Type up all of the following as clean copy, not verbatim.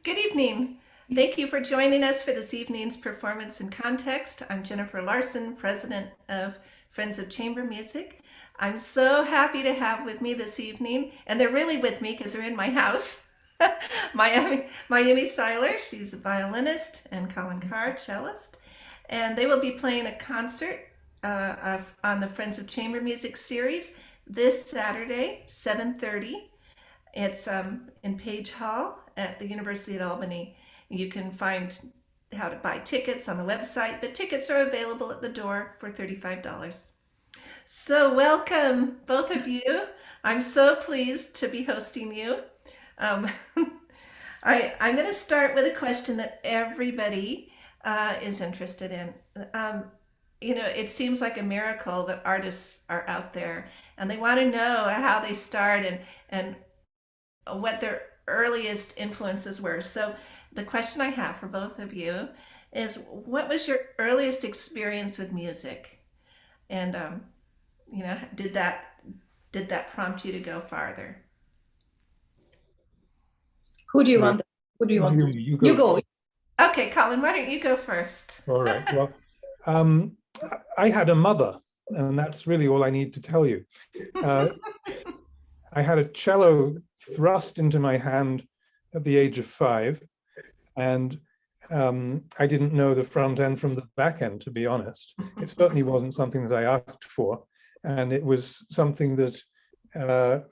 Good evening. Thank you for joining us for this evening's performance in context. I'm Jennifer Laursen, president of Friends of Chamber Music. I'm so happy to have with me this evening, and they're really with me because they're in my house. Mayumi Seiler, she's a violinist, and Colin Carr, cellist, and they will be playing a concert on the Friends of Chamber Music series this Saturday, 7:30. It's in Page Hall at the University at Albany. You can find how to buy tickets on the website, but tickets are available at the door for $35. So welcome, both of you. I'm so pleased to be hosting you. Um, I'm going to start with a question that everybody is interested in. It seems like a miracle that artists are out there and they want to know how they start and what their earliest influences were. So the question I have for both of you is, what was your earliest experience with music? And did that prompt you to go farther? Who do you want? Who do you want? You go. Okay, Colin, why don't you go first? All right. Well, I had a mother, and that's really all I need to tell you. I had a cello thrust into my hand at the age of 5, and I didn't know the front end from the back end, to be honest. It certainly wasn't something that I asked for, and it was something that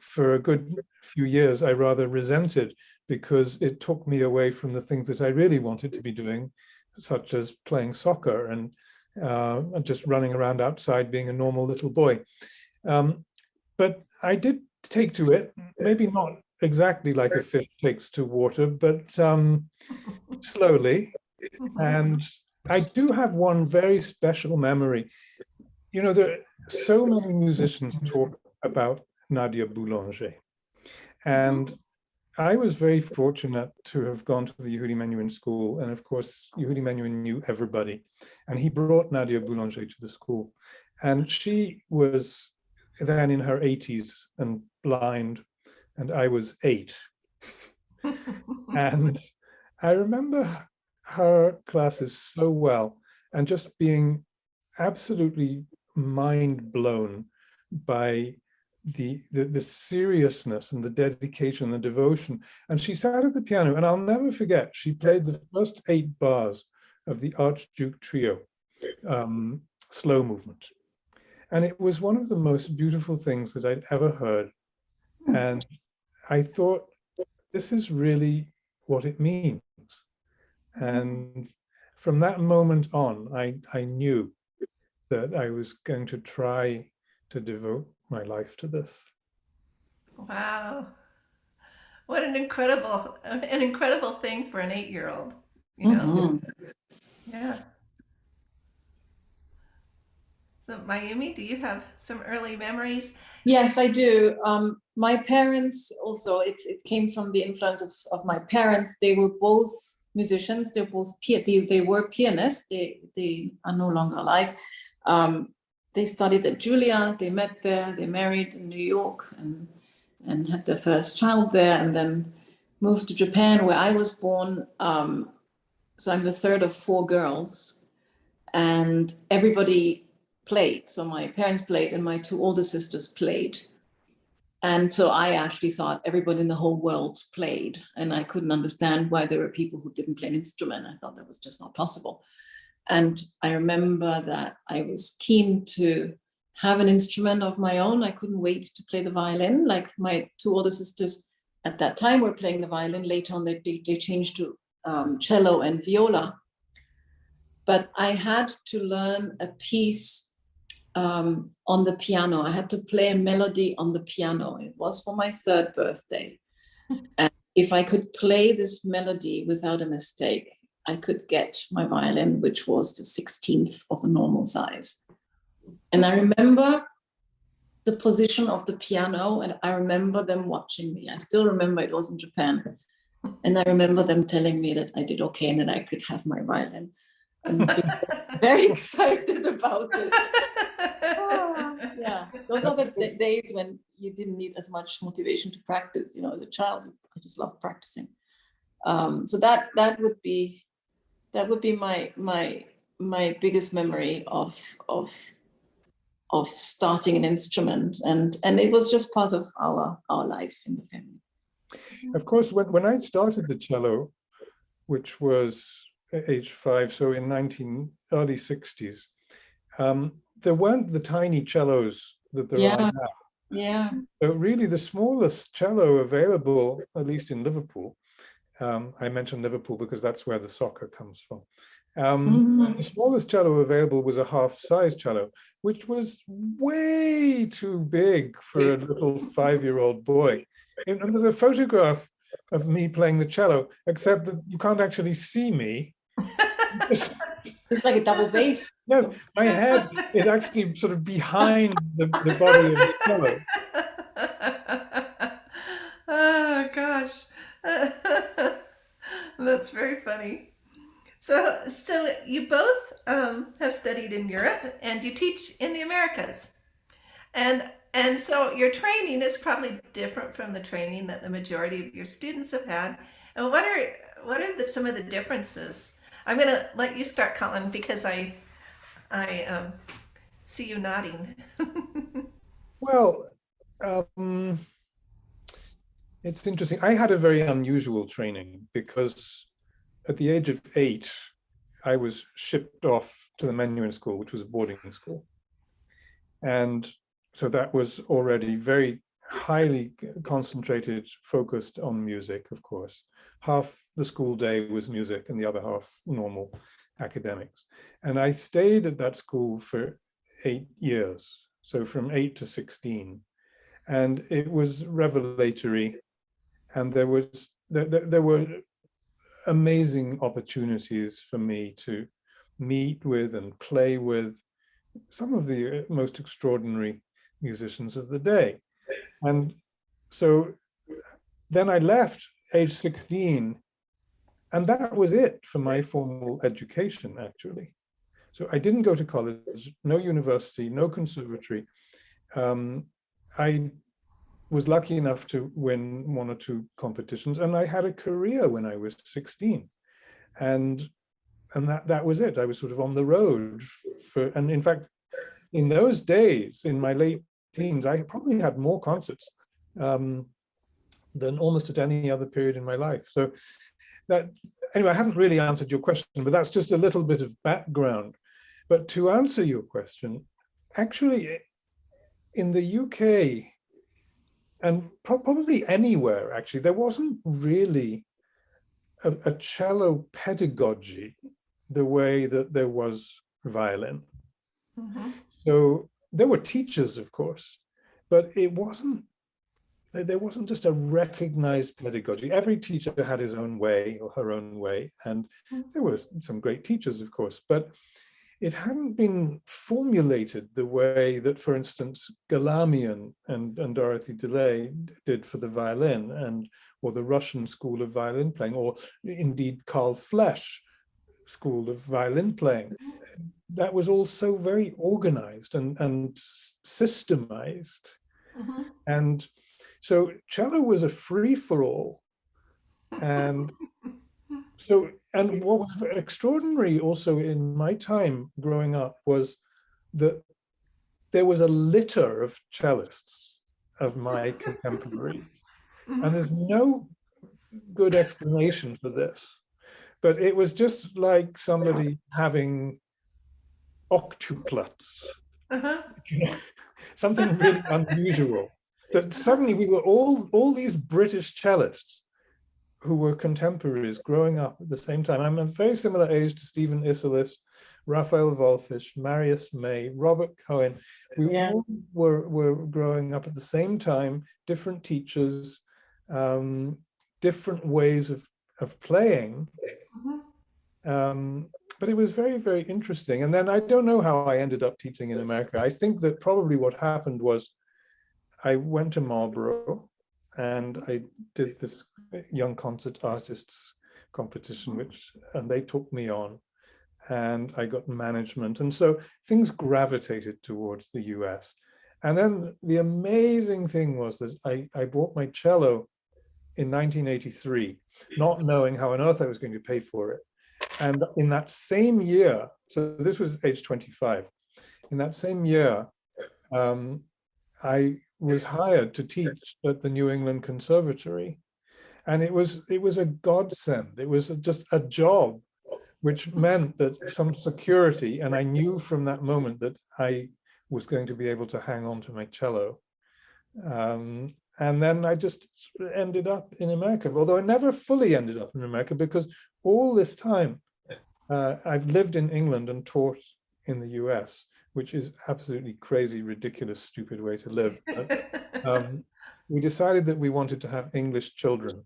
for a good few years I rather resented, because it took me away from the things that I really wanted to be doing, such as playing soccer and just running around outside being a normal little boy. But I did take to it, maybe not exactly like a fish takes to water, but slowly. And I do have one very special memory. You know, there are so many musicians talk about Nadia Boulanger. And I was very fortunate to have gone to the Yehudi Menuhin school. And of course, Yehudi Menuhin knew everybody. And he brought Nadia Boulanger to the school. And she was then in her 80s and blind, and I was 8. And I remember her classes so well, and just being absolutely mind blown by the seriousness and the dedication, the devotion. And she sat at the piano, and I'll never forget, she played the first 8 bars of the Archduke Trio, slow movement. And it was one of the most beautiful things that I'd ever heard. And I thought, this is really what it means. And from that moment on, I knew that I was going to try to devote my life to this. Wow. What an incredible thing for an 8-year-old, you know? Mm-hmm. Yeah. So Mayumi, do you have some early memories? Yes, I do. My parents also, it came from the influence of my parents. They were both musicians. They're both they were pianists. They are no longer alive. They studied at Juilliard. They met there. They married in New York and had their first child there, and then moved to Japan, where I was born. So I'm the third of 4 girls, and everybody played. So my parents played and my 2 older sisters played. And so I actually thought everybody in the whole world played, and I couldn't understand why there were people who didn't play an instrument. I thought that was just not possible. And I remember that I was keen to have an instrument of my own. I couldn't wait to play the violin. Like my 2 older sisters at that time were playing the violin. Later on, they changed to cello and viola. But I had to learn a piece on the piano. I had to play a melody on the piano. It was for my 3rd birthday. And if I could play this melody without a mistake, I could get my violin, which was the 16th of a normal size. And I remember the position of the piano, and I remember them watching me. I still remember it was in Japan. And I remember them telling me that I did okay and that I could have my violin. And very excited about it. Yeah, those are the days when you didn't need as much motivation to practice. You know, as a child, I just loved practicing. So that would be my biggest memory of starting an instrument, and it was just part of our life in the family. Of course, when I started the cello, which was at age 5, so in early 60s, there weren't the tiny cellos that there are now. Yeah. So really the smallest cello available, at least in Liverpool, I mentioned Liverpool because that's where the soccer comes from. The smallest cello available was a half-size cello, which was way too big for a little 5-year-old boy. And there's a photograph of me playing the cello, except that you can't actually see me. It's like a double bass. Yes, my head is actually sort of behind the body of the cello. Oh gosh. That's very funny. So you both have studied in Europe and you teach in the Americas. And so your training is probably different from the training that the majority of your students have had. And what are some of the differences? I'm going to let you start, Colin, because I see you nodding. Well, it's interesting. I had a very unusual training because at the age of 8, I was shipped off to the Menuhin School, which was a boarding school. And so that was already very highly concentrated, focused on music, of course. Half the school day was music and the other half normal academics. And I stayed at that school for 8 years, so from 8 to 16. And it was revelatory. And there were amazing opportunities for me to meet with and play with some of the most extraordinary musicians of the day. And so then I left age 16, and that was it for my formal education, actually. So I didn't go to college, no university, no conservatory. I was lucky enough to win 1 or 2 competitions, and I had a career when I was 16. And that was it. I was sort of on the road and in fact, in those days, in my late teens, I probably had more concerts than almost at any other period in my life. So that, anyway, I haven't really answered your question, but that's just a little bit of background. But to answer your question, actually, in the UK, and probably anywhere, actually, there wasn't really a cello pedagogy the way that there was violin. Mm-hmm. So there were teachers, of course, but there wasn't just a recognized pedagogy. Every teacher had his own way or her own way, and there were some great teachers, of course, but it hadn't been formulated the way that, for instance, Galamian and Dorothy DeLay did for the violin, or the Russian school of violin playing, or indeed Carl Flesch school of violin playing. That was all so very organized and systemized. Mm-hmm. And so cello was a free-for-all. And so, and what was extraordinary also in my time growing up was that there was a litter of cellists of my contemporaries. Mm-hmm. And there's no good explanation for this, but it was just like somebody having octuplets, something really unusual, that suddenly we were all these British cellists who were contemporaries growing up at the same time. I'm a very similar age to Stephen Isserlis, Raphael Wolfisch, Marius May, Robert Cohen. We all were growing up at the same time, different teachers, different ways of playing. But it was very, very interesting. And then I don't know how I ended up teaching in America. I think that probably what happened was I went to Marlborough and I did this young concert artists competition, and they took me on, and I got management. And so things gravitated towards the US. And then the amazing thing was that I bought my cello in 1983, not knowing how on earth I was going to pay for it. And in that same year, so this was age 25, in that same year, I was hired to teach at the New England Conservatory. And it was a godsend. It was just a job, which meant that some security, and I knew from that moment that I was going to be able to hang on to my cello. And then I just ended up in America, although I never fully ended up in America, because all this time I've lived in England and taught in the US, which is absolutely crazy, ridiculous, stupid way to live. But we decided that we wanted to have English children.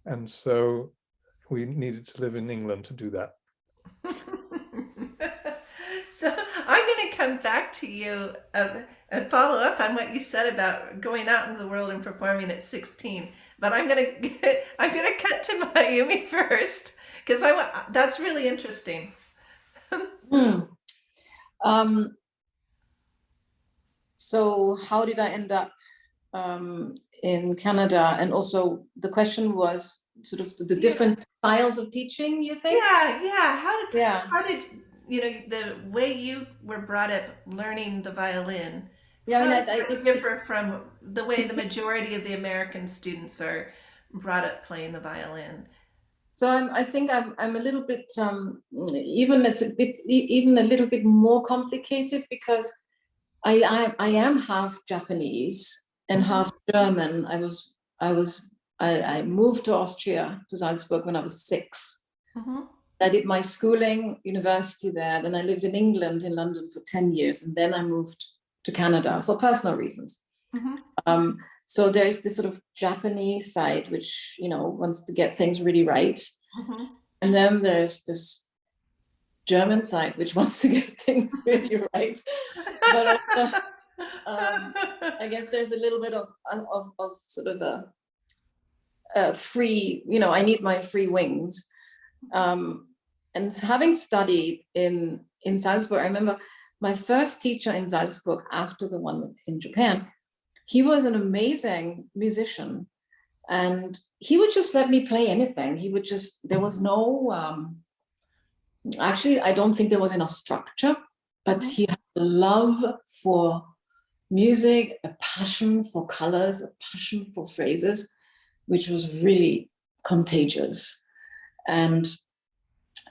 And so we needed to live in England to do that. So I'm going to come back to you and follow up on what you said about going out into the world and performing at 16. But I'm going to cut to Mayumi first, because that's really interesting. So how did I end up in Canada? And also the question was sort of the different styles of teaching, you think? Yeah. How did the way you were brought up learning the violin? Yeah, I mean, it's different from the way the majority of the American students are brought up playing the violin. So I think I'm a little bit even a little bit more complicated, because I am half Japanese and half German. I moved to Austria, to Salzburg, when I was 6. I did my schooling, university there. Then I lived in England, in London, for 10 years. And then I moved to Canada for personal reasons. So there is this sort of Japanese side, which, wants to get things really right. And then there's this German side, which wants to get things really right. But also, I guess there's a little bit of sort of a free, I need my free wings. And having studied in Salzburg, I remember my first teacher in Salzburg after the one in Japan, he was an amazing musician, and he would just let me play anything. He would just, there was no, actually, I don't think there was enough structure, but he had a love for music, a passion for colors, a passion for phrases, which was really contagious. And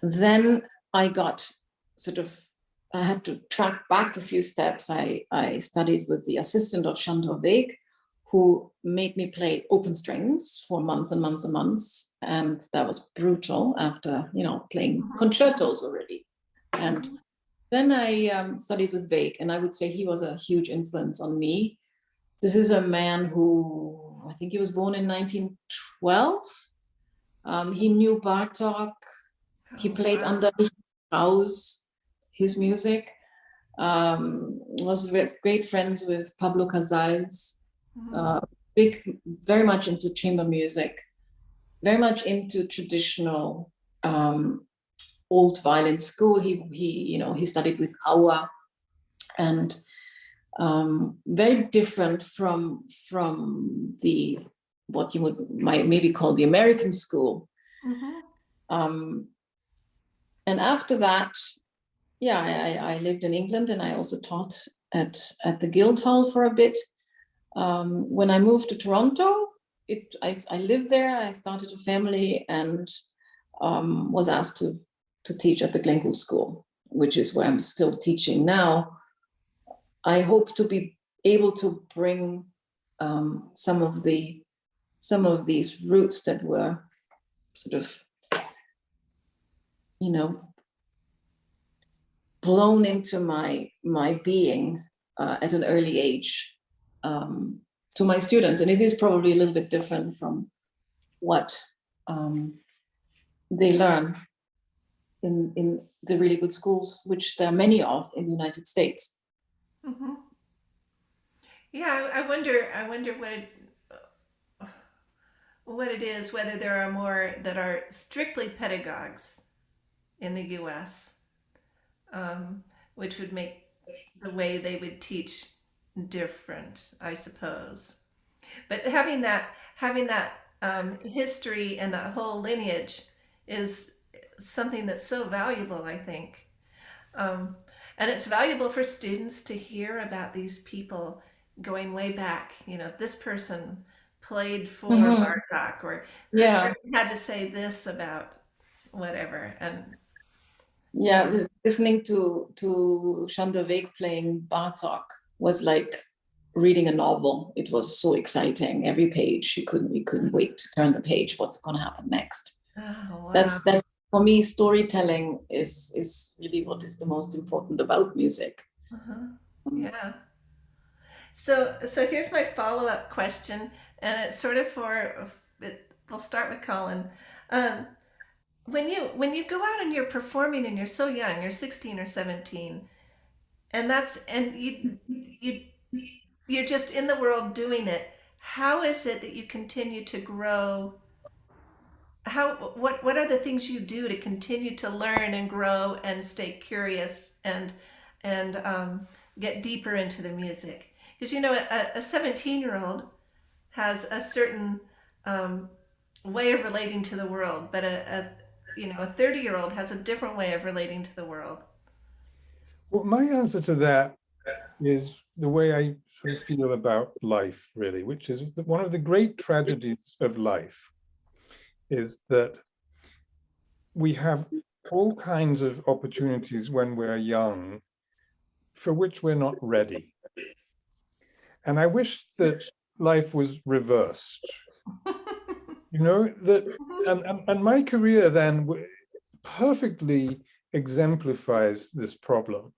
then I got I had to track back a few steps. I studied with the assistant of Chandra Weg, who made me play open strings for months and months and months. And that was brutal after, playing concertos already. And then I studied with Weg, and I would say he was a huge influence on me. This is a man who, I think he was born in 1912. He knew Bartok. He played under Strauss, his music. Was great friends with Pablo Casals. Very much into chamber music, very much into traditional old violin school. He studied with Auer, and very different from the what you might maybe call the American school. And after that, I lived in England, and I also taught at the Guildhall for a bit. When I moved to Toronto, I lived there. I started a family, and was asked to teach at the Glencoe School, which is where I'm still teaching now. I hope to be able to bring some of these roots that were sort of, blown into my being at an early age to my students. And it is probably a little bit different from what they learn in the really good schools, which there are many of in the United States. Yeah, I wonder what it is, whether there are more that are strictly pedagogues in the US, which would make the way they would teach different, I suppose. But having that history and that whole lineage is something that's so valuable, I think. Um, and it's valuable for students to hear about these people going way back. You know, this person played for Mhm. Bartok, or this Yeah, person had to say this about whatever. And yeah. Listening to Jean de Week playing Bartok was like reading a novel. It was so exciting. Every page, we couldn't wait to turn the page. What's going to happen next? oh, wow. That's for me. Storytelling is really what is the most important about music. Uh-huh. Yeah. So here's my follow-up question, and it's sort of we'll start with Colin. Um, when you go out and you're performing and you're so young, you're 16 or 17, and you you're just in the world doing it. How is it that you continue to grow? What are the things you do to continue to learn and grow and stay curious and get deeper into the music? Because you know, a 17-year-old has a certain um, way of relating to the world, but a 30-year-old has a different way of relating to the world. Well, my answer to that is the way I sort of feel about life, really, which is that one of the great tragedies of life is that we have all kinds of opportunities when we're young for which we're not ready. And I wish that life was reversed. You know, that and my career then perfectly exemplifies this problem.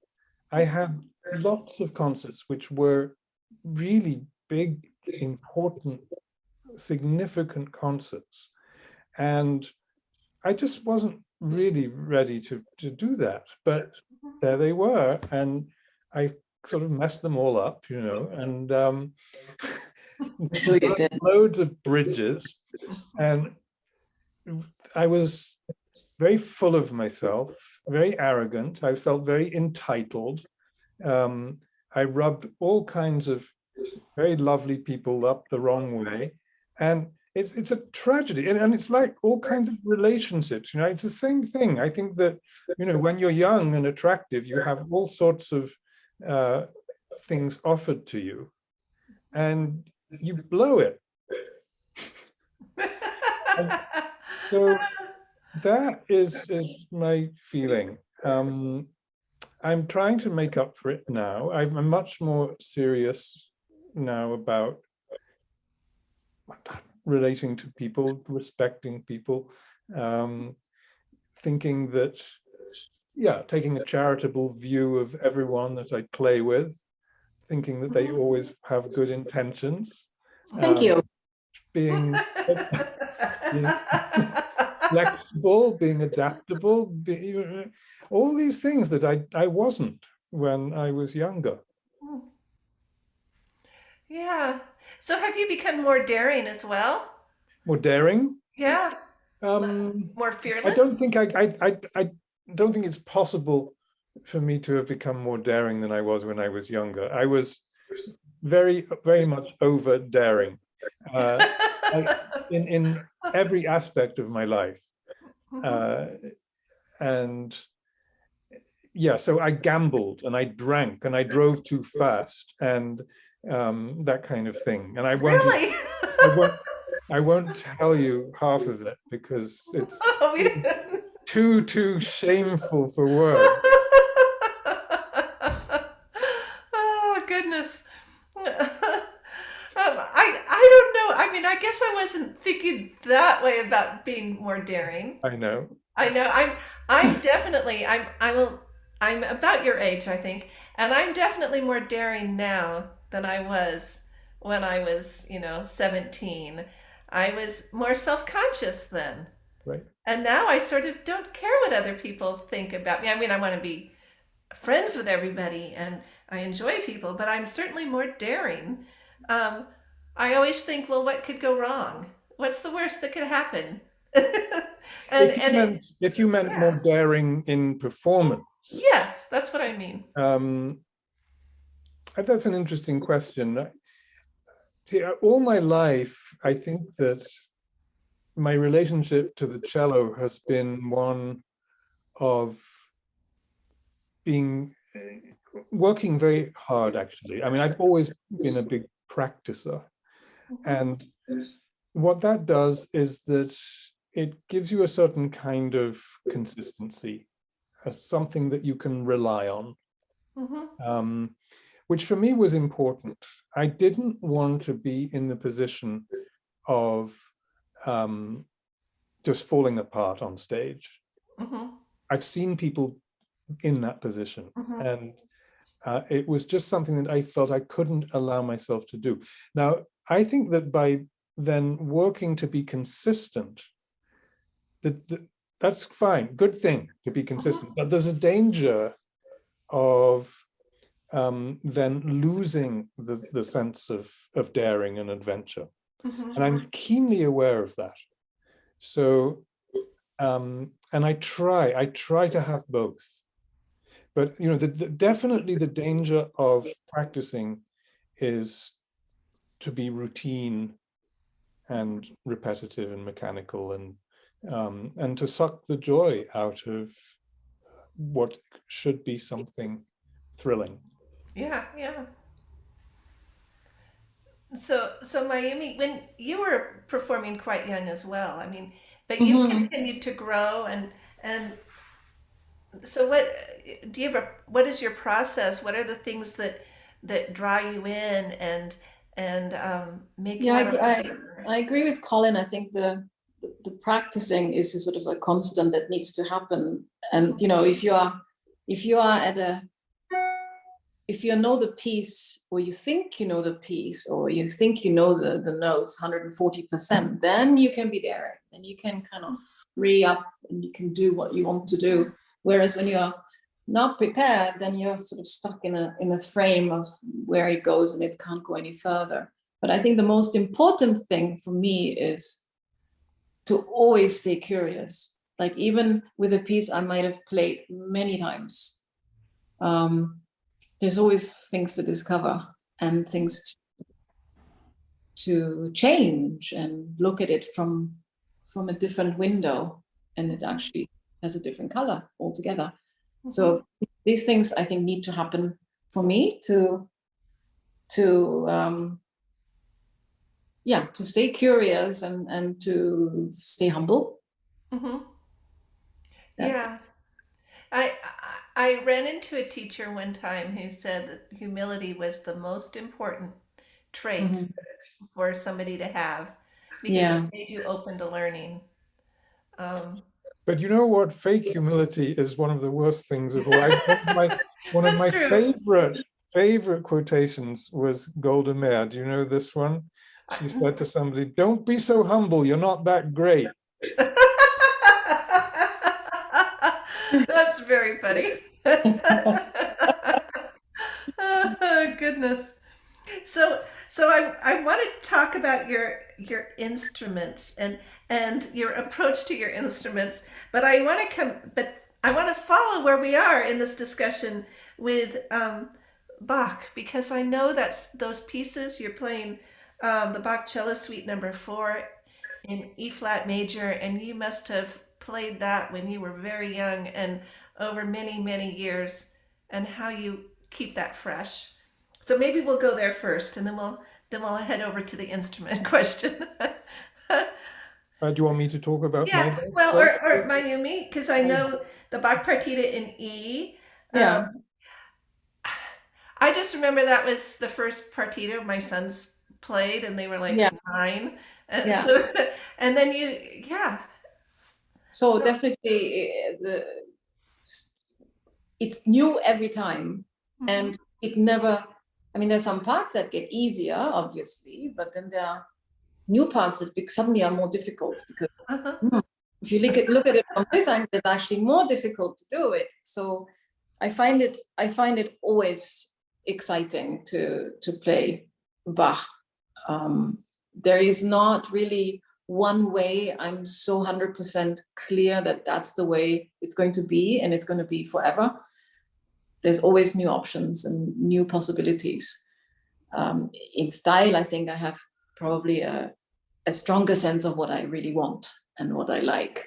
I had lots of concerts which were really big, important, significant concerts. And I just wasn't really ready to do that. But there they were. And I sort of messed them all up, you know, and Sure you did. loads of bridges. And I was very full of myself, very arrogant. I felt very entitled. I rubbed all kinds of very lovely people up the wrong way. And it's a tragedy. And it's like all kinds of relationships, you know, it's the same thing. I think that, you know, when you're young and attractive, you have all sorts of things offered to you and you blow it. So that is my feeling. I'm trying to make up for it now. I'm much more serious now about relating to people, respecting people, thinking that, yeah, taking a charitable view of everyone that I play with, thinking that they always have good intentions. Thank you. Being flexible, being adaptable, all these things that I wasn't when I was younger. Yeah. So have you become more daring as well? More daring. Yeah. More I fearless? don't think I don't think it's possible for me to have become more daring than I was when I was younger. I was very, very much over daring in every aspect of my life. And yeah, so I gambled and I drank and I drove too fast and that kind of thing. And Really? I won't tell you half of it because it's Oh, we didn't. too shameful for words. Oh, goodness. I don't know. I mean, I guess I wasn't thinking that way about being more daring. I know. I know I'm definitely I'm about your age, I think, and I'm definitely more daring now than I was when I was, 17. I was more self-conscious then. Right. And now I sort of don't care what other people think about me. I mean, I want to be friends with everybody and I enjoy people, but I'm certainly more daring. Um, I always think, well, what could go wrong? What's the worst that could happen? If you meant Yeah. more daring in performance, Yes, that's what I mean. that's an interesting question. See, all my life, I think that my relationship to the cello has been one of working very hard, actually. I mean, I've always been a big practicer. And what that does is that it gives you a certain kind of consistency, something that you can rely on, which for me was important. I didn't want to be in the position of just falling apart on stage. I've seen people in that position, and it was just something that I felt I couldn't allow myself to do. Now, I think that by then working to be consistent, that's fine, good thing to be consistent, but there's a danger of then losing the sense of daring and adventure. And I'm keenly aware of that. So, and I try to have both. But definitely the danger of practicing is to be routine and repetitive and mechanical, and to suck the joy out of what should be something thrilling. Yeah. So Mayumi, when you were performing quite young as well, I mean, but you've continued to grow, and so what is your process? What are the things that draw you in and make you want to I agree with Collin. I think the practicing is a sort of a constant that needs to happen. And if you know the piece, or you think you know the piece, or you think you know the notes 140%, then you can be there, and you can kind of free up, and you can do what you want to do. Whereas when you're not prepared, then you're sort of stuck in a frame of where it goes, and it can't go any further. But I think the most important thing for me is to always stay curious. Like, even with a piece I might have played many times, there's always things to discover and things to change, and look at it from a different window, and it actually has a different color altogether. So these things, I think, need to happen for me to stay curious and to stay humble. Yeah. I ran into a teacher one time who said that humility was the most important trait for somebody to have, because it made you open to learning. But you know what? Fake humility is one of the worst things of all. One of my favorite quotations was Golda Meir. Do you know this one? She said to somebody, "Don't be so humble. You're not that great." That's very funny. Oh, goodness. So I want to talk about your instruments and your approach to your instruments, but I want to follow where we are in this discussion with Bach, because I know that's those pieces you're playing, the Bach Cello Suite No. 4 in E flat major, and you must have played that when you were very young and over many, many years, and how you keep that fresh. So maybe we'll go there first, and then we'll head over to the instrument question. Do you want me to talk about my Bach? Well, or Mayumi, because I know the Bach Partita in E. I just remember that was the first partita my sons played, and they were like 9. And and then So definitely it's new every time, and it never, I mean, there's some parts that get easier, obviously, but then there are new parts that suddenly are more difficult, because if you look at it from this angle, it's actually more difficult to do it. So I find it always exciting to play Bach. There is not really one way I'm so 100% clear that that's the way it's going to be, and it's going to be forever. There's always new options and new possibilities. In style, I think I have probably a a stronger sense of what I really want and what I like.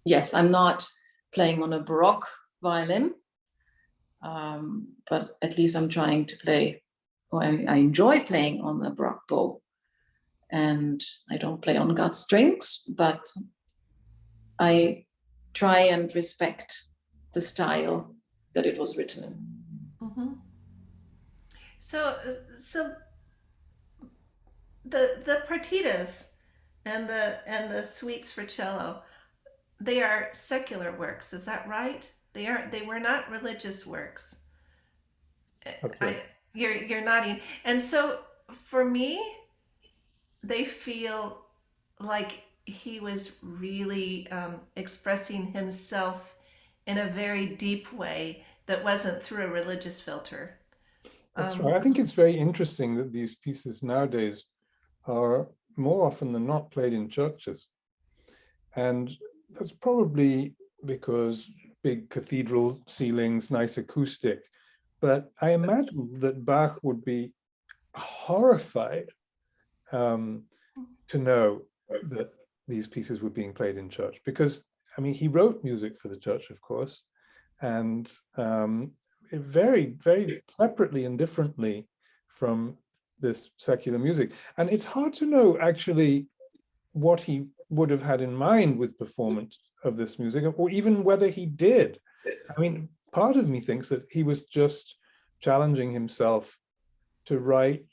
Yes, I'm not playing on a Baroque violin, but at least I'm trying to play, or I enjoy playing on the Baroque bow. And I don't play on gut strings, but I try and respect the style that it was written in. Mm-hmm. So the partitas and the suites for cello, they are secular works. Is that right? They were not religious works. That's right. You're nodding. And so for me, they feel like he was really expressing himself in a very deep way that wasn't through a religious filter. That's right. I think it's very interesting that these pieces nowadays are more often than not played in churches. And that's probably because big cathedral ceilings, nice acoustic. But I imagine that Bach would be horrified to know that these pieces were being played in church, because, I mean, he wrote music for the church, of course, and very, very separately and differently from this secular music. And it's hard to know actually what he would have had in mind with performance of this music, or even whether he did. I mean, part of me thinks that he was just challenging himself to write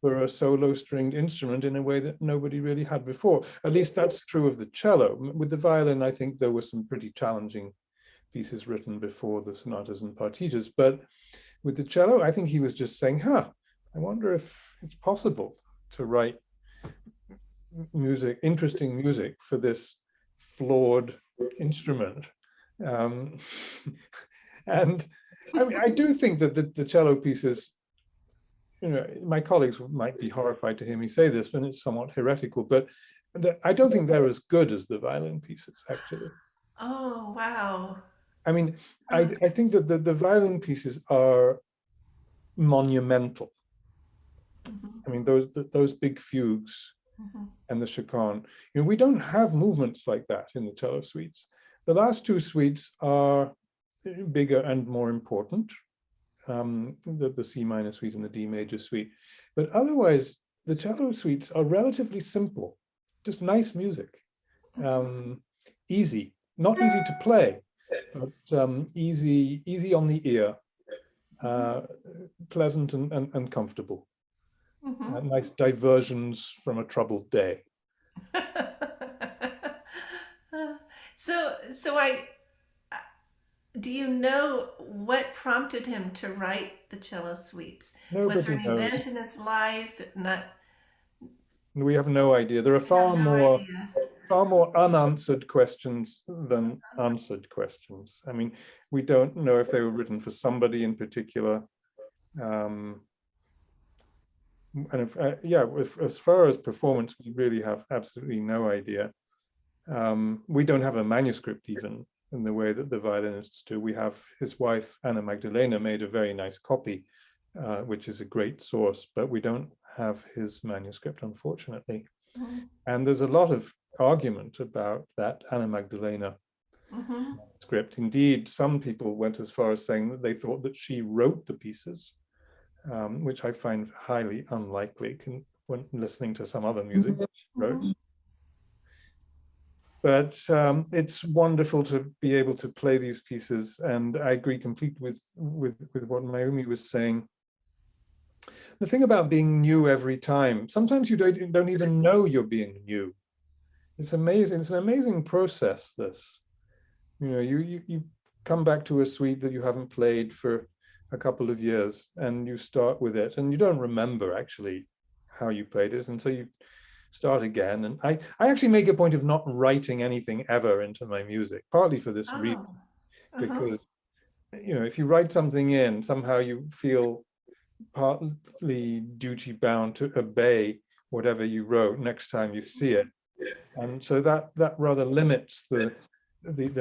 for a solo stringed instrument in a way that nobody really had before. At least that's true of the cello. With the violin, I think there were some pretty challenging pieces written before the sonatas and partitas. But with the cello, I think he was just saying, I wonder if it's possible to write music, interesting music for this flawed instrument. And I mean, I do think that the cello pieces, you know, my colleagues might be horrified to hear me say this, but it's somewhat heretical, but I don't think they're as good as the violin pieces, actually. Oh, wow. I mean, I think that the violin pieces are monumental. Mm-hmm. I mean, those big fugues Mm-hmm. and the chaconne, you know, we don't have movements like that in the cello suites. The last two suites are bigger and more important, the C minor suite and the D major suite. But otherwise, the cello suites are relatively simple, just nice music, easy, not easy to play, but easy on the ear, pleasant and comfortable. Mm-hmm. Nice diversions from a troubled day. So do you know what prompted him to write the cello suites? Was there Nobody an knows. event in his life? Not, We have no idea. There are we have no idea. far more unanswered questions than answered questions. I mean, we don't know if they were written for somebody in particular. And as far as performance, we really have absolutely no idea. We don't have a manuscript even in the way that the violinists do. We have his wife, Anna Magdalena, made a very nice copy, which is a great source, but we don't have his manuscript, unfortunately. Mm-hmm. And there's a lot of argument about that Anna Magdalena Mm-hmm. script. Indeed, some people went as far as saying that they thought that she wrote the pieces, which I find highly unlikely when listening to some other music that she wrote. Mm-hmm. But it's wonderful to be able to play these pieces, and I agree completely with what Mayumi was saying. The thing about being new every time, sometimes you don't even know you're being new. It's amazing. It's an amazing process, this. You know, you come back to a suite that you haven't played for a couple of years, and you start with it, and you don't remember actually how you played it, and so you start again. And I actually make a point of not writing anything ever into my music, partly for this reason, because, you know, if you write something in, somehow you feel partly duty bound to obey whatever you wrote next time you see it, and so that rather limits the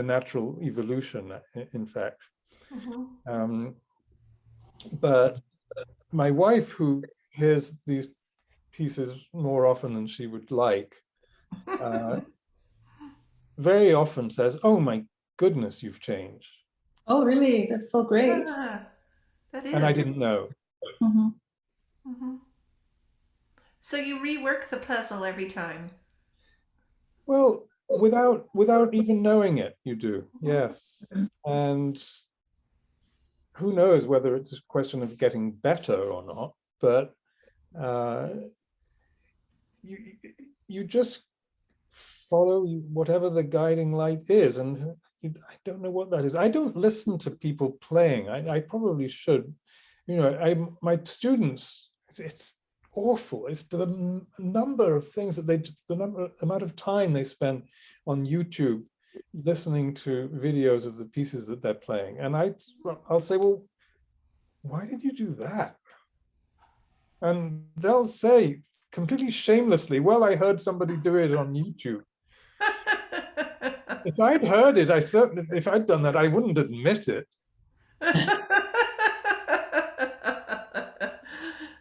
natural evolution, in fact. Mm-hmm. But my wife, who hears these pieces more often than she would like, very often says, "Oh my goodness, you've changed." Oh, really? That's so great. That And I is. didn't know. Mhm. Mhm. So you rework the puzzle every time. Well, without even knowing it, you do. Yes. And who knows whether it's a question of getting better or not, but you you just follow whatever the guiding light is, and I don't know what that is. I don't listen to people playing. I probably should. You know, my students, it's awful. It's the number of things that the amount of time they spend on YouTube listening to videos of the pieces that they're playing. And I'll say, well, why did you do that? And they'll say completely shamelessly, well, I heard somebody do it on YouTube. If I'd heard it, if I'd done that, I wouldn't admit it.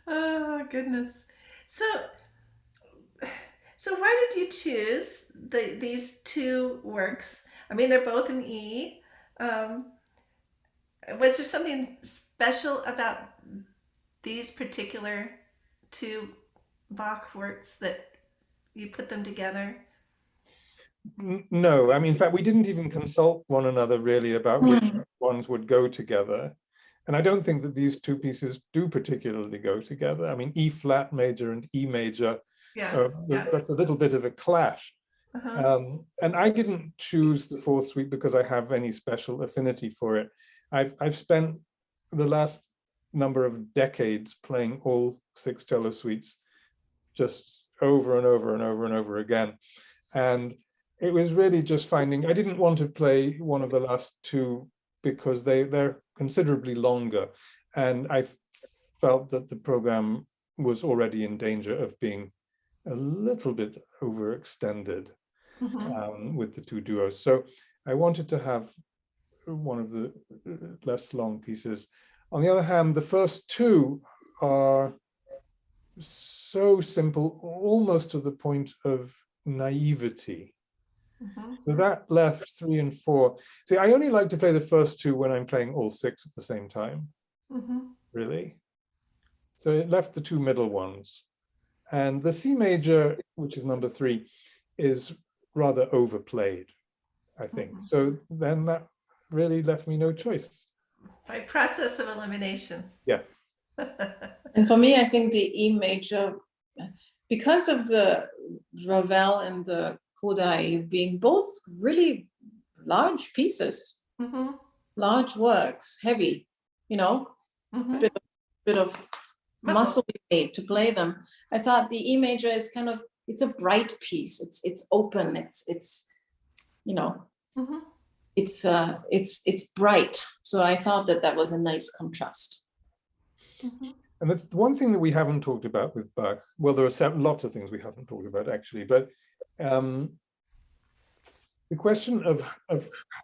Oh goodness. So why did you choose these two works? I mean, they're both in E. Was there something special about these particular two Bach works that you put them together? No, I mean, in fact, we didn't even consult one another really about which ones would go together. And I don't think that these two pieces do particularly go together. I mean, E flat major and E major, that's a little bit of a clash. And I didn't choose the fourth suite because I have any special affinity for it. I've spent the last number of decades playing all 6 cello suites just over and over and over and over again. And it was really just finding, I didn't want to play one of the last two because they're considerably longer. And I felt that the program was already in danger of being a little bit overextended with the two duos. So I wanted to have one of the less long pieces. On the other hand, the first two are so simple, almost to the point of naivety. So that left 3 and 4. See, I only like to play the first two when I'm playing all 6 at the same time, really. So it left the 2 middle ones. And the C major, which is number 3, is rather overplayed, I think. So then that really left me no choice. By process of elimination. Yes. And for me, I think the E major, because of the Ravel and the Kodai being both really large pieces, large works, heavy, you know, bit of muscle made to play them. I thought the E major is kind of, it's a bright piece. It's open. It's you know, it's bright. So I thought that was a nice contrast. And the one thing that we haven't talked about with Bach, well, there are lots of things we haven't talked about actually, but the question of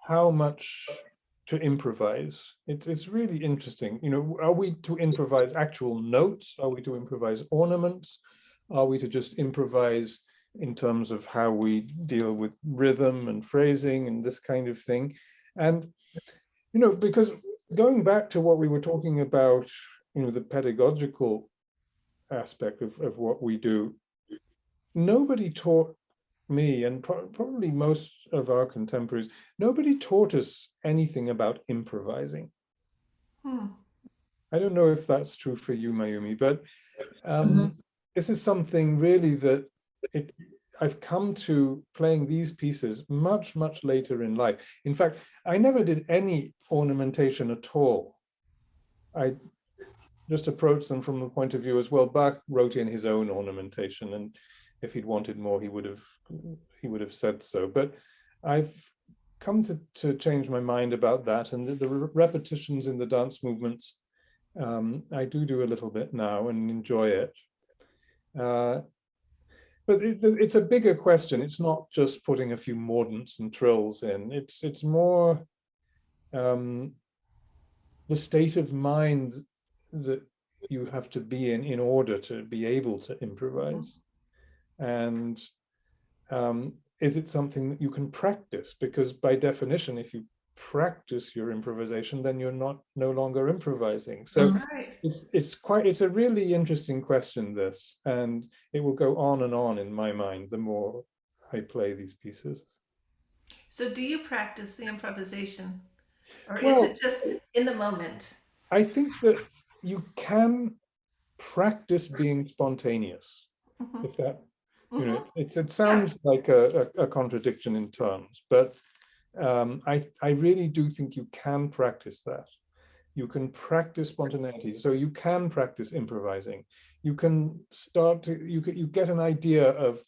how much to improvise, it's really interesting. You know, are we to improvise actual notes? Are we to improvise ornaments? Are we to just improvise in terms of how we deal with rhythm and phrasing and this kind of thing? And, you know, because going back to what we were talking about, you know, the pedagogical aspect of what we do, nobody taught me, and probably most of our contemporaries, nobody taught us anything about improvising. I don't know if that's true for you, Mayumi, but this is something really that I've come to playing these pieces much, much later in life. In fact, I never did any ornamentation at all. I just approached them from the point of view as well. Bach wrote in his own ornamentation, and if he'd wanted more, he would have said so. But I've come to change my mind about that, and the repetitions in the dance movements, I do a little bit now and enjoy it. But it's a bigger question. It's not just putting a few mordants and trills in. It's more the state of mind that you have to be in order to be able to improvise? And is it something that you can practice? Because by definition, if you practice your improvisation, then you're no longer improvising. So Right. it's a really interesting question, this, and it will go on and on in my mind the more I play these pieces. So do you practice the improvisation, or is Well, it just in the moment? I think that you can practice being spontaneous. Mhm. If that, Mhm. it sounds like a contradiction in terms, but I really do think you can practice that. You can practice spontaneity, so you can practice improvising. You can start to, you get an idea of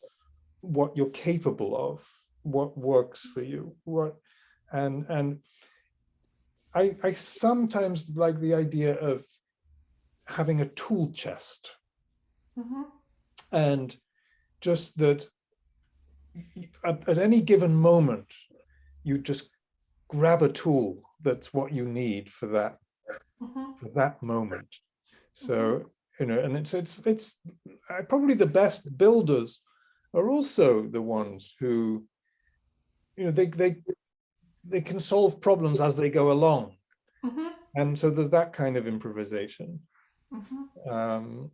what you're capable of, what works for you, and I sometimes like the idea of having a tool chest, Mhm. and just that at any given moment, you just grab a tool that's what you need for that moment. So, and it's probably the best builders are also the ones who, they can solve problems as they go along. Mhm. And so there's that kind of improvisation. Mhm.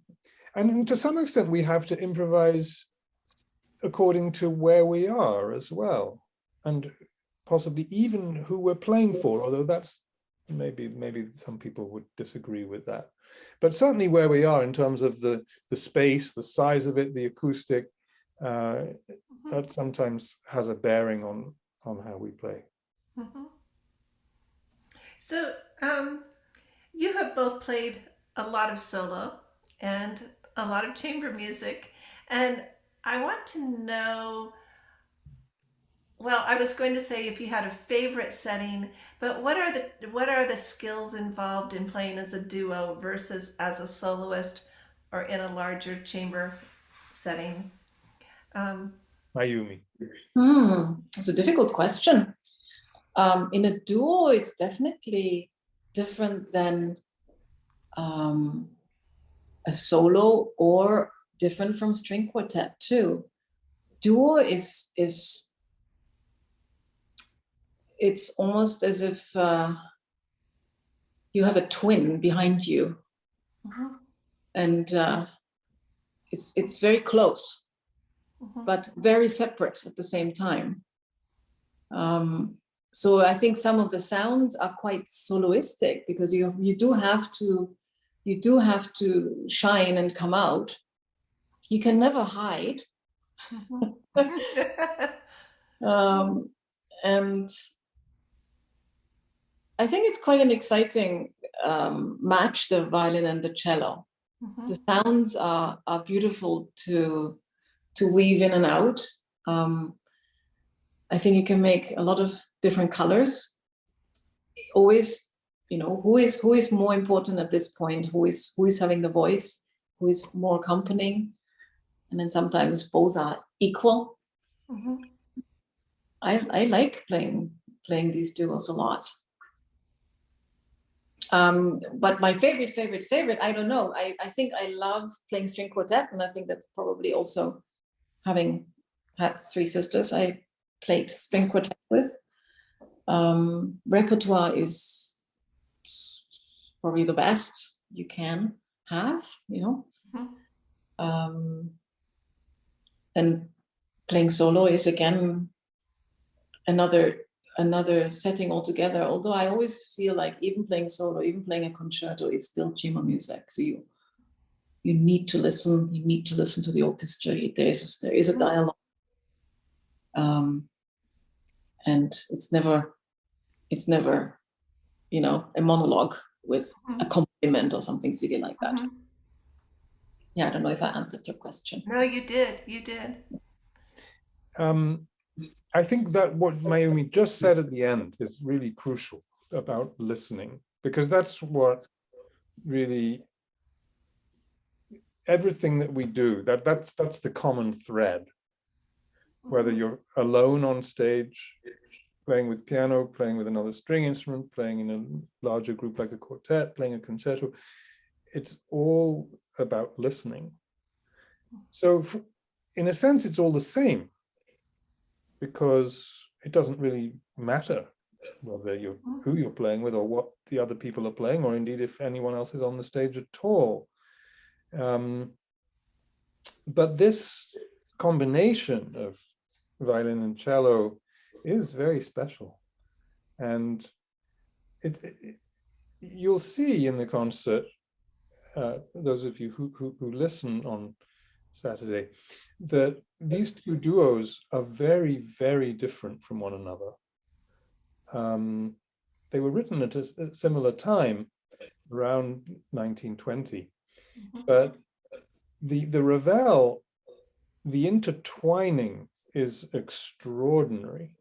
And to some extent, we have to improvise according to where we are as well, and possibly even who we're playing for, although that's maybe some people would disagree with that. But certainly where we are in terms of the space, the size of it, the acoustic, that sometimes has a bearing on how we play. Mhm. So, you have both played a lot of solo and a lot of chamber music, and I want to know, well, I was going to say if you had a favorite setting, but what are the skills involved in playing as a duo versus as a soloist or in a larger chamber setting? Um, Mayumi. It's a difficult question. In a duo, it's definitely different than a solo, or different from string quartet too. Duo is it's almost as if you have a twin behind you, mhm, and it's very close, mhm, but very separate at the same time. So I think some of the sounds are quite soloistic, because you do have to shine and come out. You can never hide. mhm. And I think it's quite an exciting match, the violin and the cello. The Mhm, sounds are beautiful to weave in and out. I think you can make a lot of different colors. Always, who is more important at this point? Who is having the voice? Who is more accompanying? And then sometimes both are equal. mhm. I like playing these duos a lot. But my favorite, I don't know. I think I love playing string quartet, and I think that's probably also, having had three sisters I played string quartet with. Repertoire is probably the best you can have, and playing solo is again another setting altogether. Although I always feel like even playing solo, even playing a concerto, is still chamber music. So you need to listen. You need to listen to the orchestra. There is a dialogue, and it's never a monologue with accompaniment or something silly like that. Mhm. Yeah, I don't know if I answered your question. No, you did. You did. I think that what Mayumi just said at the end is really crucial about listening, because that's what really, everything that we do, that's the common thread. Whether you're alone on stage, playing with piano, playing with another string instrument, playing in a larger group like a quartet, playing a concerto, it's all about listening. So in a sense, it's all the same, because it doesn't really matter whether who you're playing with or what the other people are playing, or indeed if anyone else is on the stage at all. But this combination of violin and cello is very special. And you'll see in the concert, those of you who listen on Saturday, that these two duos are very, very different from one another. They were written at a similar time, around 1920, but the Ravel, the intertwining is extraordinary.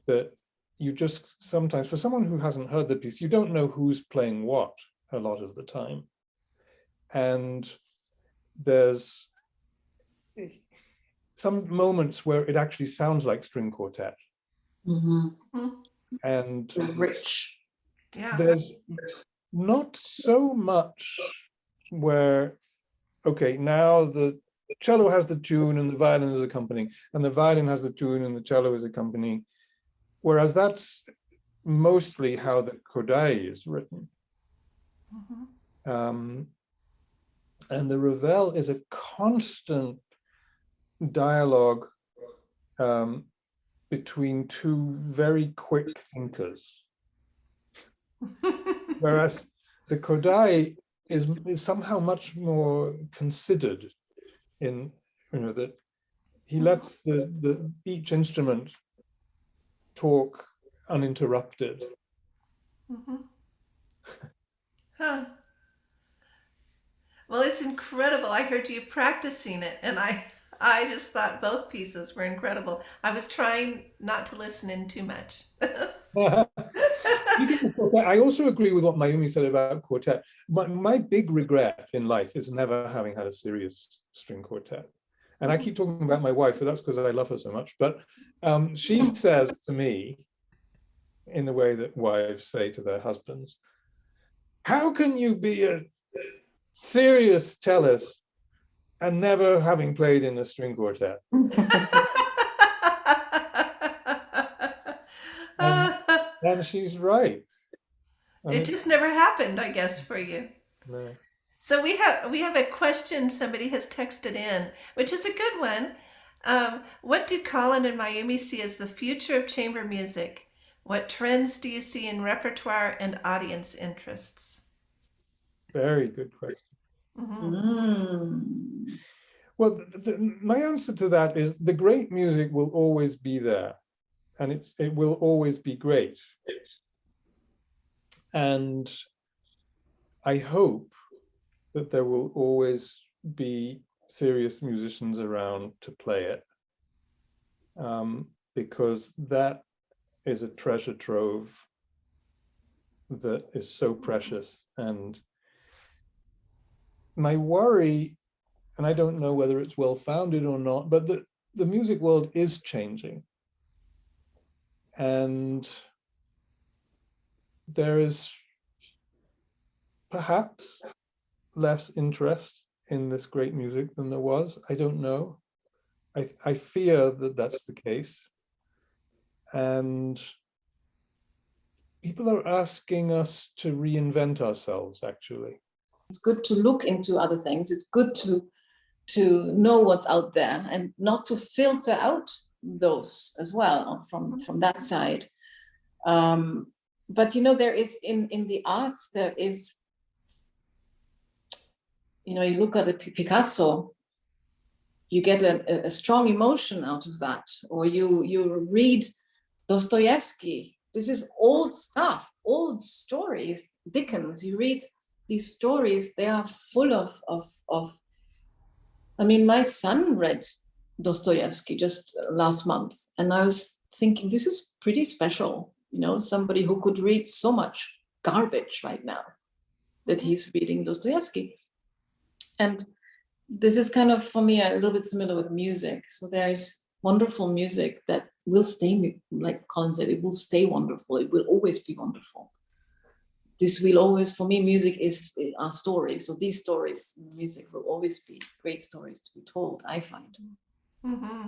That you just sometimes, for someone who hasn't heard the piece, you don't know who's playing what a lot of the time. And there's some moments where it actually sounds like string quartet. And Rich. Yeah. There's not so much where, okay, now the cello has the tune and the violin is accompanying, and the violin has the tune and the cello is accompanying, whereas that's mostly how the Kodai is written. And the Ravel is a constant dialogue between two very quick thinkers, whereas the Kodai is somehow much more considered in, that he lets each instrument talk uninterrupted. Huh. Well, it's incredible. I heard you practicing it, and I just thought both pieces were incredible. I was trying not to listen in too much. I also agree with what Mayumi said about quartet. My big regret in life is never having had a serious string quartet. And I keep talking about my wife, but that's because I love her so much. But she says to me, in the way that wives say to their husbands, how can you be a serious cellist and never having played in a string quartet? And she's right. It just never happened, I guess, for you. No. So we have a question somebody has texted in, which is a good one. What do Collin and Mayumi see as the future of chamber music? What trends do you see in repertoire and audience interests? Very good question. Well, my answer to that is the great music will always be there, and it will always be great. And I hope that there will always be serious musicians around to play it, because that is a treasure trove that is so precious. And my worry, and I don't know whether it's well-founded or not, but the music world is changing. And there is perhaps less interest in this great music than there was. I don't know. I fear that that's the case. And people are asking us to reinvent ourselves, actually. It's good to look into other things. It's good to know what's out there and not to filter out those as well from that side. But there is in the arts, there is, you look at a Picasso, you get a strong emotion out of that, or you read Dostoevsky. This is old stuff, old stories. Dickens, you read these stories, they are full of I mean, my son read Dostoevsky just last month, and I was thinking, this is pretty special, somebody who could read so much garbage right now, that he's reading Dostoevsky. And this is kind of, for me, a little bit similar with music. So there's wonderful music that will stay, like Collin said, it will stay wonderful. It will always be wonderful. this will always, for me, music is our story. So these stories, music will always be great stories to be told, I find. Mm-hmm.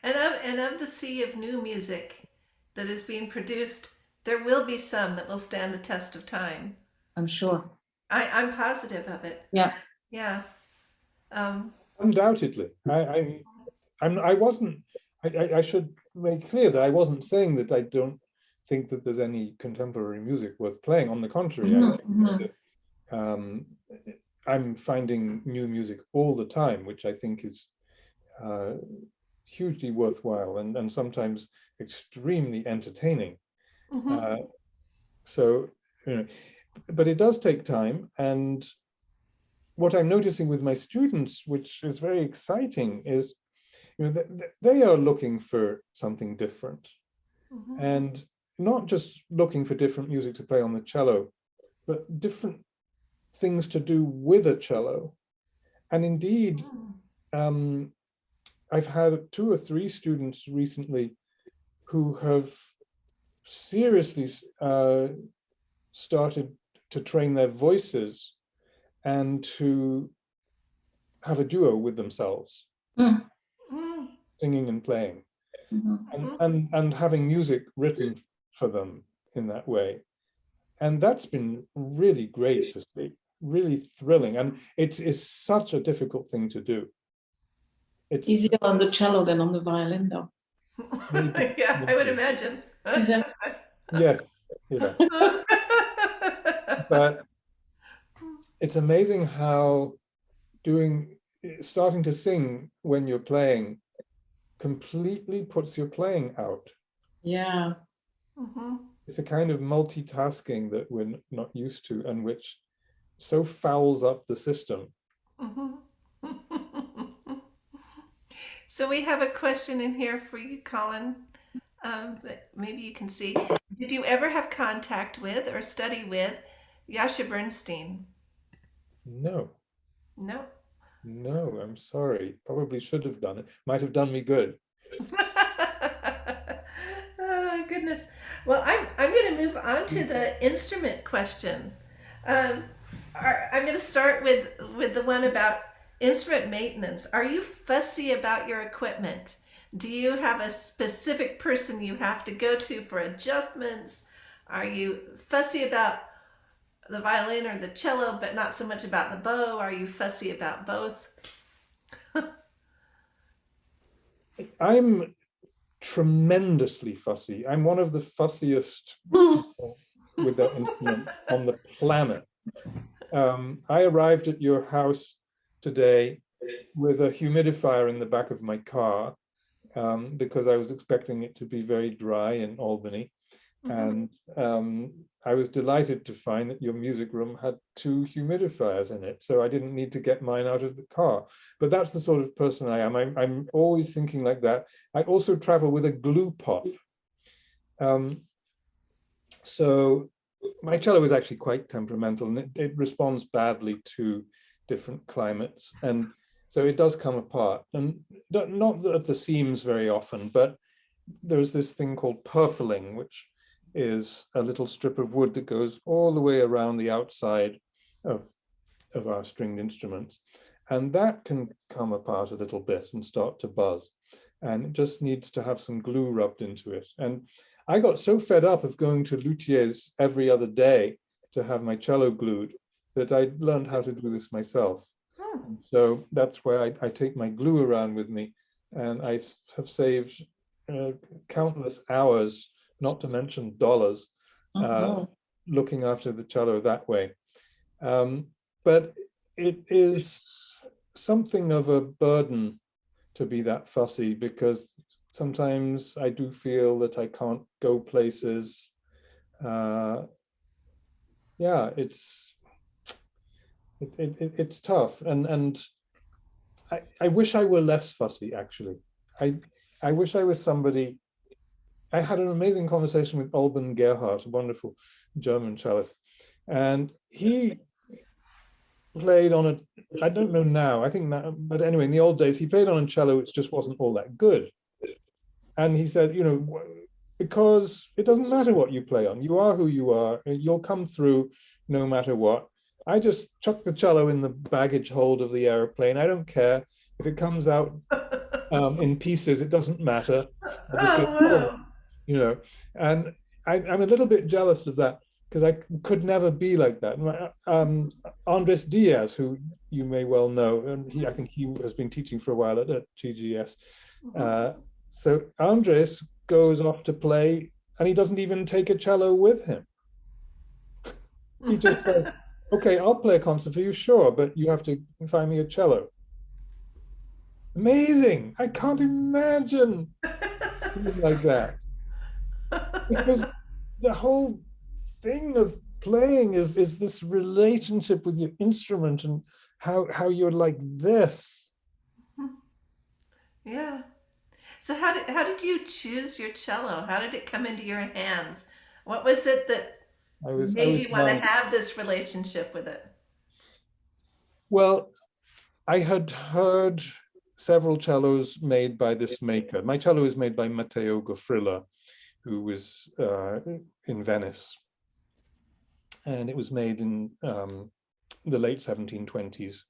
And of the sea of new music that is being produced, there will be some that will stand the test of time. I'm sure. I'm positive of it. Yeah. Yeah. Undoubtedly. I wasn't, I should make clear that I wasn't saying that I don't think that there's any contemporary music worth playing. On the contrary, I think that, I'm finding new music all the time, which I think is hugely worthwhile and sometimes extremely entertaining. Mm-hmm. So, you know, but it does take time. And what I'm noticing with my students, which is very exciting, is, you know, they are looking for something different, and not just looking for different music to play on the cello, but different things to do with a cello. And indeed, I've had 2 or 3 students recently who have seriously started to train their voices and to have a duo with themselves, singing and playing, and having music written for them in that way. And that's been really great to see, really thrilling. And it is such a difficult thing to do. It's easier on the cello than on the violin, though. maybe, Yeah, I would imagine. yes, yes. But it's amazing how starting to sing when you're playing completely puts your playing out. Yeah. It's a kind of multitasking that we're not used to, and which so fouls up the system. So we have a question in here for you, Colin, that maybe you can see. Did you ever have contact with or study with Yasha Bernstein? No. No. No, I'm sorry. Probably should have done it. Might have done me good. Oh, goodness. Well, I'm going to move on to the instrument question. I'm going to start with the one about instrument maintenance. Are you fussy about your equipment? Do you have a specific person you have to go to for adjustments? Are you fussy about the violin or the cello, but not so much about the bow? Are you fussy about both? I'm tremendously fussy. I'm one of the fussiest people with that instrument on the planet. I arrived at your house today with a humidifier in the back of my car because I was expecting it to be very dry in Albany. And I was delighted to find that your music room had 2 humidifiers in it, so I didn't need to get mine out of the car. But that's the sort of person I am. I'm always thinking like that. I also travel with a glue pot. So my cello is actually quite temperamental, and it responds badly to different climates. And so it does come apart, and not at the seams very often, but there's this thing called purfling, which is a little strip of wood that goes all the way around the outside of our stringed instruments. And that can come apart a little bit and start to buzz. And it just needs to have some glue rubbed into it. And I got so fed up of going to luthier's every other day to have my cello glued that I learned how to do this myself. So that's why I take my glue around with me, and I have saved countless hours, not to mention dollars, looking after the cello that way. But it is something of a burden to be that fussy, because sometimes I do feel that I can't go places. Yeah, it's tough, and I wish I were less fussy, actually. I wish I was somebody. I had an amazing conversation with Alban Gerhardt, a wonderful German cellist, and he played on I don't know now, I think now, but anyway, in the old days, he played on a cello which just wasn't all that good. And he said, you know, because it doesn't matter what you play on. You are who you are, and you'll come through no matter what. I just chuck the cello in the baggage hold of the airplane. I don't care if it comes out in pieces. It doesn't matter. I just get, wow. you know, and I'm a little bit jealous of that because I could never be like that. Andres Diaz, who you may well know, and I think he has been teaching for a while at GGS. So Andres goes off to play, and he doesn't even take a cello with him. He just says, okay, I'll play a concert for you, sure, but you have to find me a cello. Amazing. I can't imagine something like that. Because the whole thing of playing is this relationship with your instrument and how you're like this. Yeah. So how did you choose your cello? How did it come into your hands? What was it that made you want to have this relationship with it? Well, I had heard several cellos made by this maker. My cello is made by Matteo Gofrilla, who was in Venice. And it was made in the late 1720s.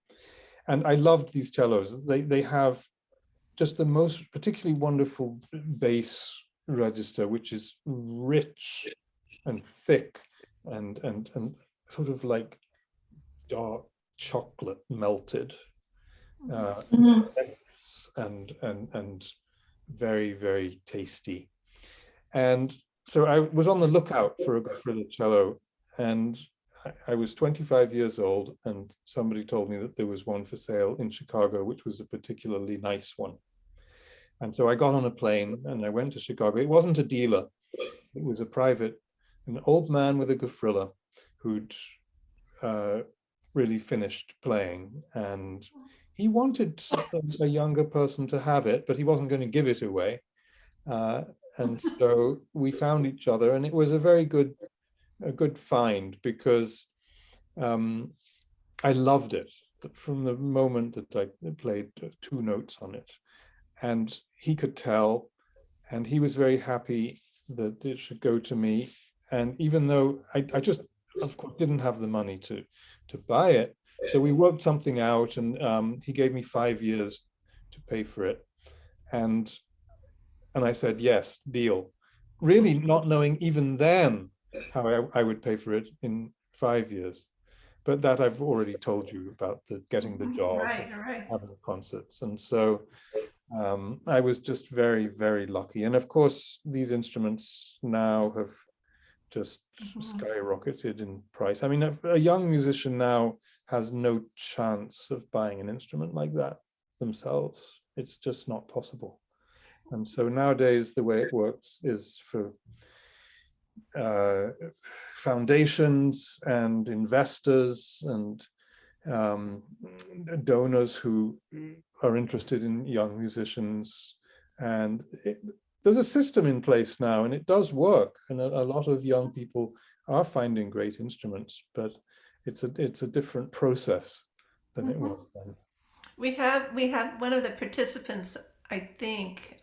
And I loved these cellos. They have just the most particularly wonderful bass register, which is rich and thick and sort of like dark chocolate melted, and very, very tasty. And so I was on the lookout for a Gofrilla cello, and I was 25 years old, and somebody told me that there was one for sale in Chicago, which was a particularly nice one. And so I got on a plane and I went to Chicago. It wasn't a dealer. It was an old man with a Gofrilla who'd really finished playing. And he wanted a younger person to have it, but he wasn't going to give it away. And so we found each other, and it was a very good find, because I loved it from the moment that I played 2 notes on it. And he could tell, and he was very happy that it should go to me. And even though I just, of course, didn't have the money to buy it, so we worked something out, and he gave me 5 years to pay for it. And I said, yes, deal. Really not knowing even then how I would pay for it in 5 years. But that I've already told you about, getting the job, right. having concerts. And so I was just very, very lucky. And of course, these instruments now have just skyrocketed in price. I mean, a young musician now has no chance of buying an instrument like that themselves. It's just not possible. And so nowadays, the way it works is for foundations and investors and donors who are interested in young musicians. And there's a system in place now, and it does work. And a lot of young people are finding great instruments, but it's a different process than it was then. We have one of the participants, I think,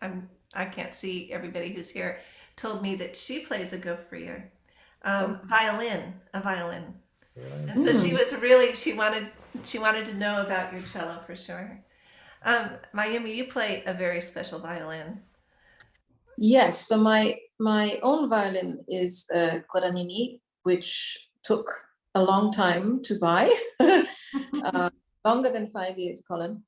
I can't see everybody who's here, told me that she plays a Gofrilla, a violin. And so she was really, she wanted to know about your cello for sure. Mayumi, you play a very special violin. Yes, so my own violin is a Guadagnini, which took a long time to buy, longer than 5 years, Colin.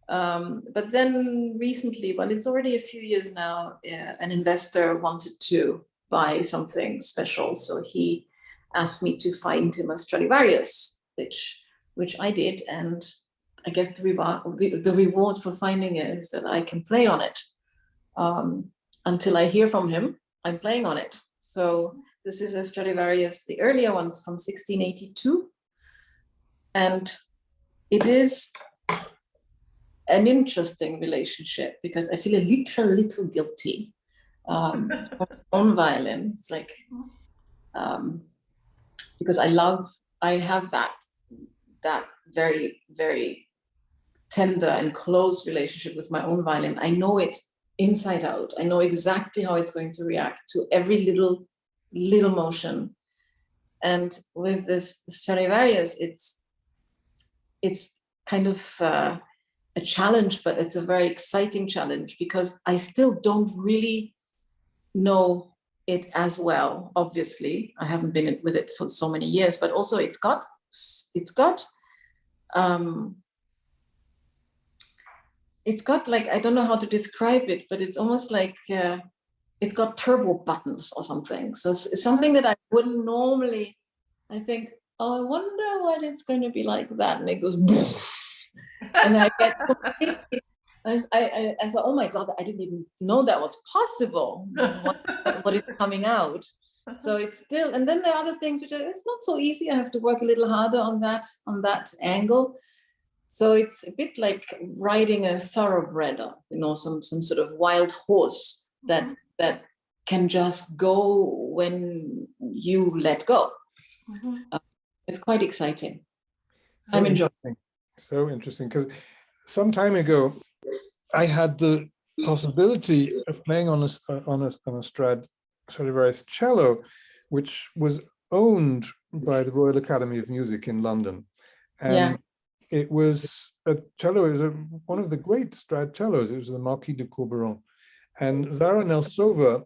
But then recently, well, it's already a few years now, an investor wanted to buy something special. So he asked me to find him a Stradivarius, which I did. And I guess the reward for finding it is that I can play on it. Until I hear from him, I'm playing on it. So this is a Stradivarius, the earlier ones from 1682. And it is an interesting relationship because I feel a little guilty for my own violin. It's like, because I have that very, very tender and close relationship with my own violin. I know it inside out. I know exactly how it's going to react to every little motion. And with this Stradivarius, it's kind of a challenge, but it's a very exciting challenge because I still don't really know it as well. Obviously, I haven't been with it for so many years, but also it's got like, I don't know how to describe it, but it's almost like it's got turbo buttons or something. So it's something that I wouldn't normally. I think, oh, I wonder what it's going to be like that, and it goes, and I get completely. I thought, oh my God, I didn't even know that was possible. What is coming out? So it's still, and then there are other things which it's not so easy. I have to work a little harder on that angle. So it's a bit like riding a thoroughbred, some sort of wild horse that can just go when you let go. It's quite exciting. So I'm enjoying it. So interesting, because some time ago, I had the possibility of playing on a Stradivarius cello, which was owned by the Royal Academy of Music in London. And it was a cello, it was one of the great Strad cellos. It was the Marquis de Courbouron. And Zara Nelsova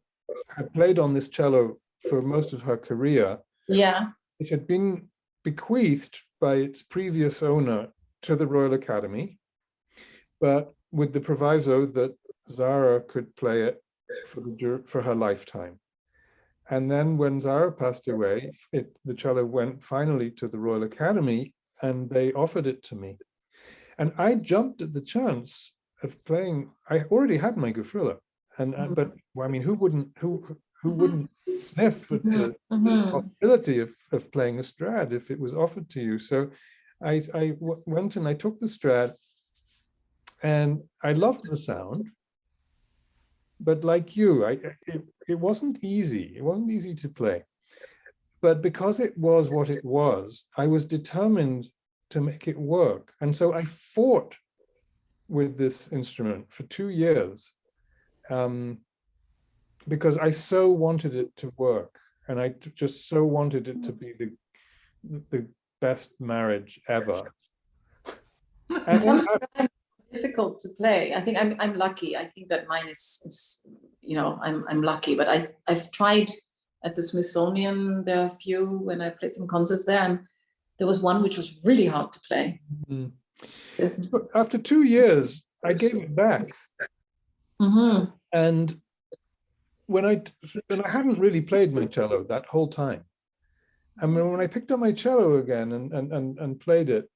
had played on this cello for most of her career. Yeah. It had been bequeathed by its previous owner to the Royal Academy, but with the proviso that Zara could play it for her lifetime. And then when Zara passed away, the cello went finally to the Royal Academy, and they offered it to me. And I jumped at the chance of playing. I already had my Gefühle, but I mean, who wouldn't sniff at the possibility of playing a Strad if it was offered to you? So I went and I took the Strad, and I loved the sound. But like you, it wasn't easy. It wasn't easy to play. But because it was what it was, I was determined to make it work. And so I fought with this instrument for 2 years because I so wanted it to work. And I just so wanted it to be the best marriage ever. And difficult to play. I think I'm lucky. I think that mine is I'm lucky, but I've tried at the Smithsonian. There are a few when I played some concerts there, and there was one which was really hard to play. So after 2 years, I gave it back. And when I hadn't really played my cello that whole time. And when I picked up my cello again and played it,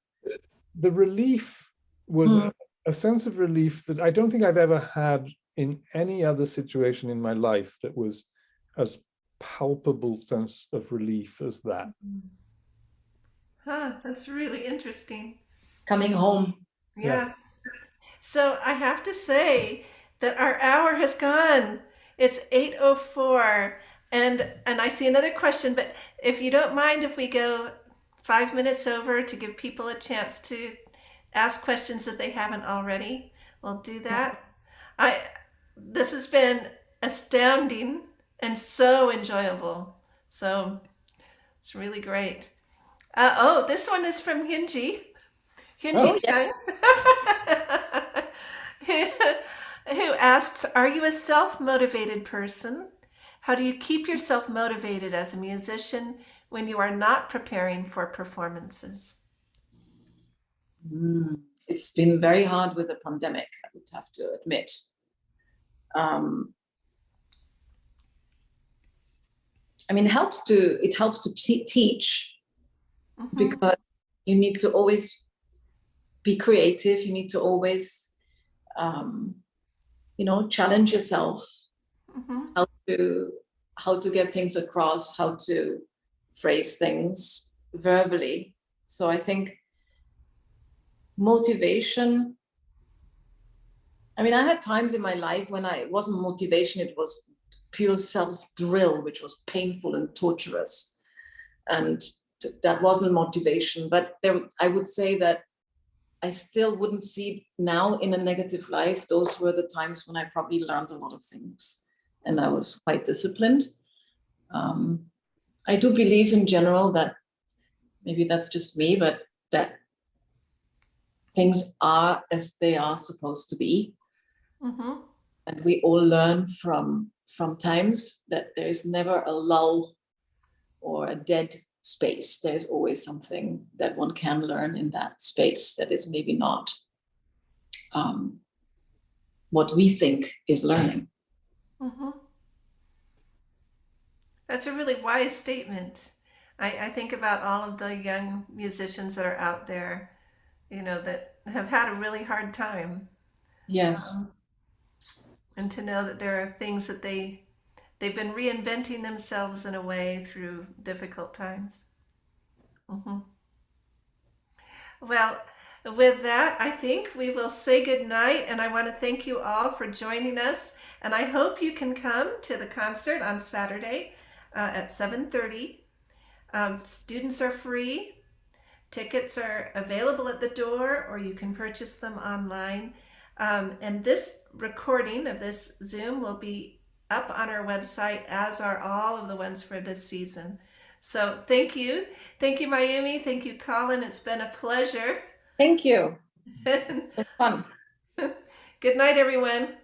the relief was a sense of relief that I don't think I've ever had in any other situation in my life that was as palpable sense of relief as that. That's really interesting. Coming home. Yeah. So I have to say that our hour has gone. It's 8:04, and I see another question, but if you don't mind if we go 5 minutes over to give people a chance to ask questions if they haven't already, we'll do that. This has been astounding and so enjoyable. So it's really great. This one is from Hyunji. Who asks, are you a self-motivated person? How do you keep yourself motivated as a musician when you are not preparing for performances? It's been very hard with the pandemic, I would have to admit. I mean, it helps to teach because you need to always be creative. You need to always, challenge yourself. How to get things across, how to phrase things verbally. So I think motivation. I mean, I had times in my life when it wasn't motivation, it was pure self-drill, which was painful and torturous. And that wasn't motivation. But I would say that I still wouldn't see now in a negative light. Those were the times when I probably learned a lot of things and I was quite disciplined. I do believe in general that maybe that's just me, but that things are as they are supposed to be. Mm-hmm. And we all learn from times that there is never a lull or a dead space. There's always something that one can learn in that space that is maybe not what we think is learning. Mm-hmm. That's a really wise statement. I think about all of the young musicians that are out there, that have had a really hard time. Yes. And to know that there are things that they've been reinventing themselves in a way through difficult times. Mm-hmm. Well, with that, I think we will say good night, and I want to thank you all for joining us. And I hope you can come to the concert on Saturday at 7:30. Students are free. Tickets are available at the door, or you can purchase them online. And this recording of this Zoom will be up on our website, as are all of the ones for this season. So thank you. Thank you, Mayumi. Thank you, Collin. It's been a pleasure. Thank you. It was fun. Good night, everyone.